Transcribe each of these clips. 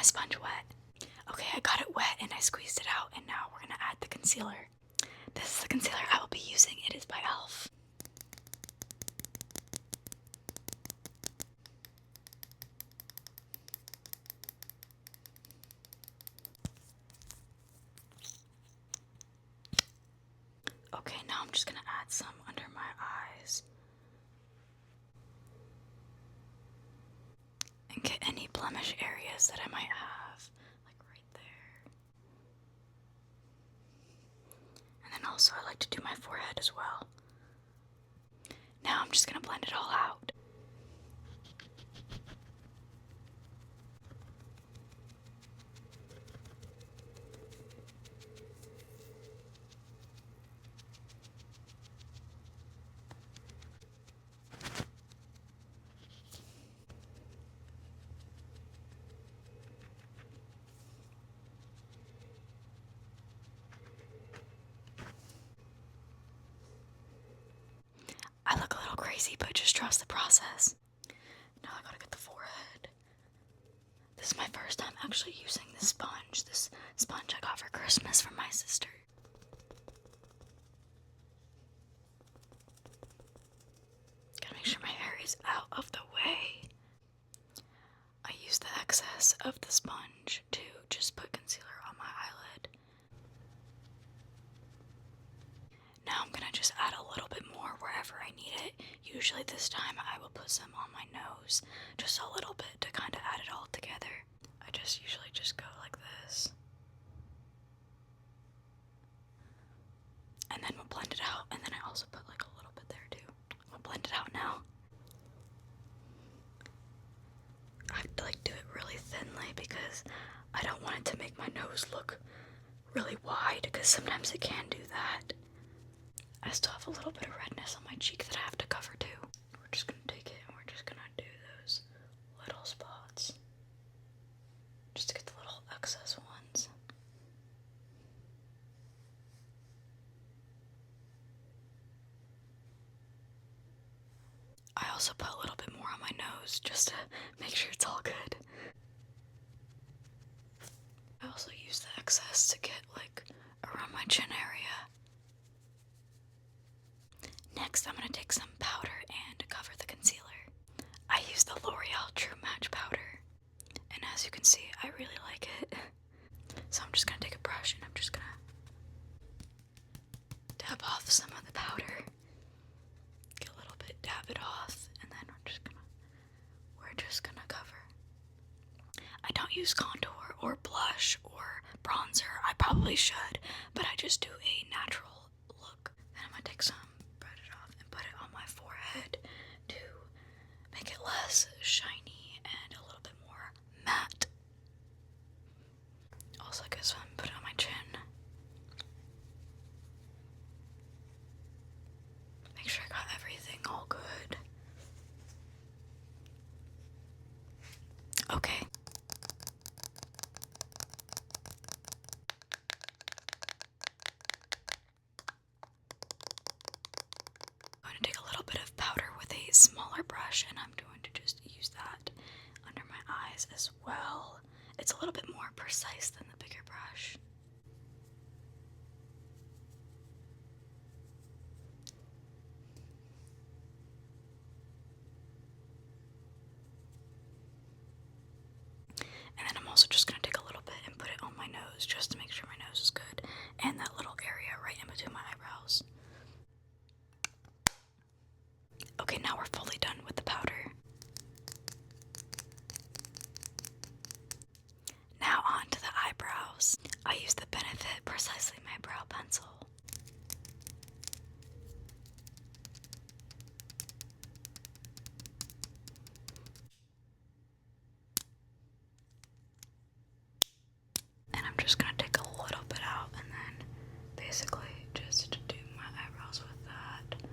sponge wet. Okay, I got it wet and I squeezed it out, and now we're gonna add the concealer. This is the concealer I will be using. It is by e.l.f. Okay, now I'm just gonna add some under my eyes. And get any blemish areas that I might have, like right there. And then also I like to do my forehead as well. Now I'm just gonna blend it all out. I look a little crazy, but just trust the process. Now I gotta get the forehead. This is my first time actually using this sponge. This sponge I got for Christmas from my sister. Gotta make sure my hair is out of the way. I use the excess of the sponge to just put concealer on my eyelid. Now I'm gonna just add a little bit more wherever I need it. Usually this time I will put some on my nose, just a little bit to kind of add it all together. I just usually just go like this. And then we'll blend it out, and then I also put like a little bit there too. We'll blend it out now. I have to like do it really thinly because I don't want it to make my nose look really wide, because sometimes it can do that. I still have a little bit of redness on my cheek that I have to cover too. We're just gonna take it and we're just gonna do those little spots, just to get the little excess ones. I also put a little bit more on my nose just to make sure it's all good. I also use the excess to get like around my chin area. Next, I'm going to take some powder and cover the concealer. I use the L'Oreal True Match powder, and as you can see, I really like it. So I'm just going to take a brush and I'm just going to dab off some of the powder. Get a little bit, dab it off, and then we're just gonna cover. I don't use contour or blush or bronzer. I probably should, but I just do a natural look. Then I'm gonna take some, spread it off, and put it on my forehead to make it less shiny and a little bit more matte. Also goes fun, put it on my chin. Make sure I got everything all good. Okay. I'm going to take a little bit of powder with a smaller brush, and I'm going to just use that under my eyes as well. It's a little bit more precise than the bigger brush. And then I'm also just going to take a little bit and put it on my nose just to make sure my nose is good, and that little area right in between my eyebrows. Okay, now we're fully done with the powder. Now on to the eyebrows. I use the Benefit Precisely My Brow Pencil. And I'm just gonna take a little bit out and then basically just do my eyebrows with that.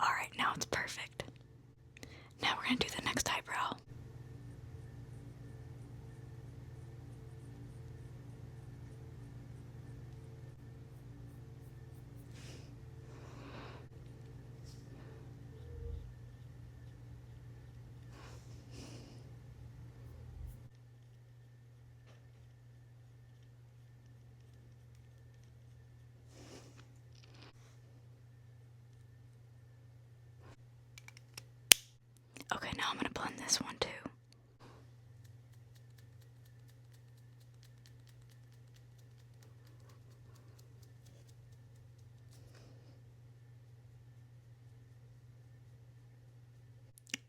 Alright, now it's perfect. Now we're gonna do the next eyebrow. Okay, now I'm gonna blend this one too.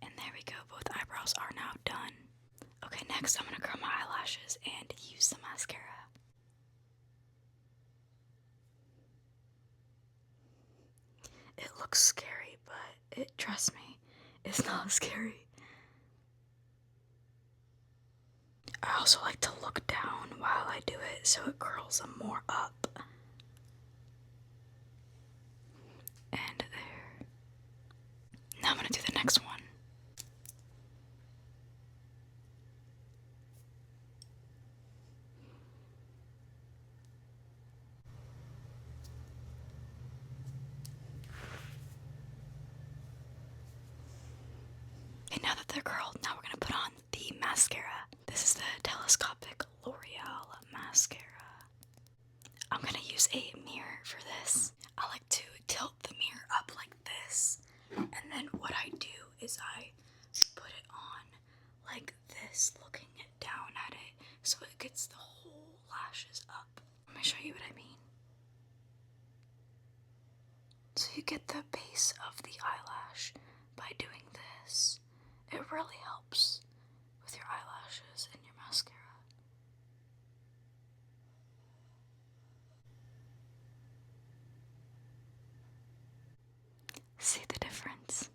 And there we go, both eyebrows are now done. Okay, next I'm gonna curl my eyelashes and use the mascara. It looks scary, but trust me, it's not scary. I also like to look down while I do it so it curls them more up. And there. Now I'm gonna do the next one. Okay, now that they're curled, now we're gonna put on the mascara. This is the Telescopic L'Oreal mascara. I'm gonna use a mirror for this. I like to tilt the mirror up like this, and then what I do is I put it on like this, looking down at it, so it gets the whole lashes up. Let me show you what I mean. So you get the base of the eyelash by doing this. It really helps with your eyelashes and your mascara. See the difference?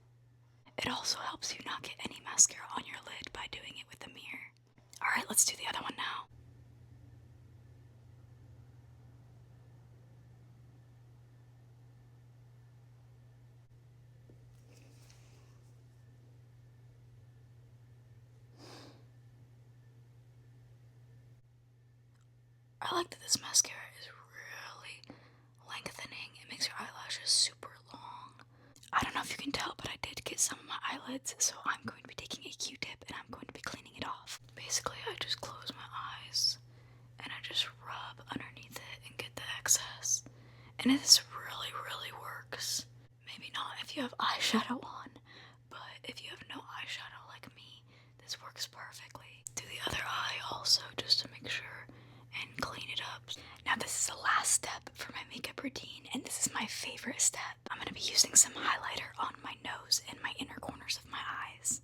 It also helps you not get any mascara on your lid by doing it with the mirror. Alright, let's do the other one now. I like that this mascara is really lengthening. It makes your eyelashes super long. I don't know if you can tell, but I did get some of my eyelids, so I'm going to be taking a Q-tip and I'm going to be cleaning it off. Basically, I just close my eyes and I just rub underneath it and get the excess. And this really, really works. Maybe not if you have eyeshadow on, but if you have no eyeshadow like me, this works perfectly. Do the other eye also, just to make sure and clean it up. Now this is the last step for my makeup routine, and this is my favorite step. I'm going to be using some highlighter on my nose and my inner corners of my eyes.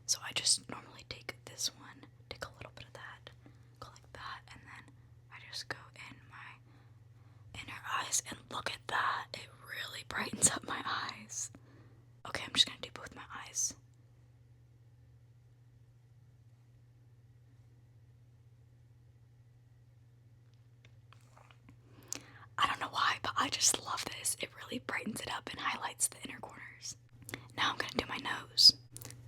So I just normally take this one, take a little bit of that, go like that, and then I just go in my inner eyes, and look at that. It really brightens up my eyes. Okay, I'm just going to do both my eyes. I don't know why, but I just love this. It really brightens it up and highlights the inner corners. Now I'm gonna do my nose.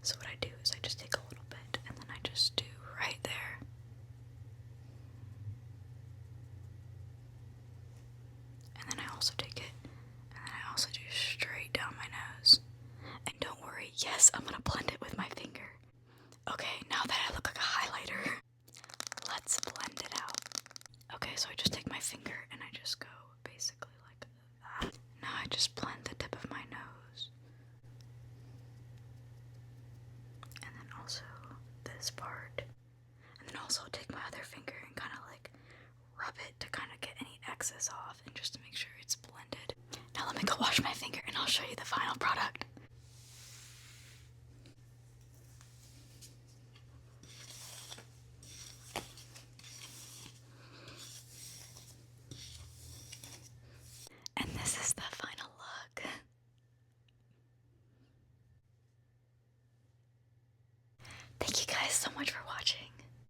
So what I do is I just take a little bit and then I just do right there. And then I also take it and then I also do straight down my nose. And don't worry, yes, I'm gonna blend it with my finger. Okay, now that I look like a highlighter, let's blend it out. Okay, so I just take my finger and I just go basically like that. Now I just blend the tip of my nose. And then also this part. And then also take my other finger and kind of like rub it to kind of get any excess off and just to make sure it's blended. Now let me go wash my finger and I'll show you the final product.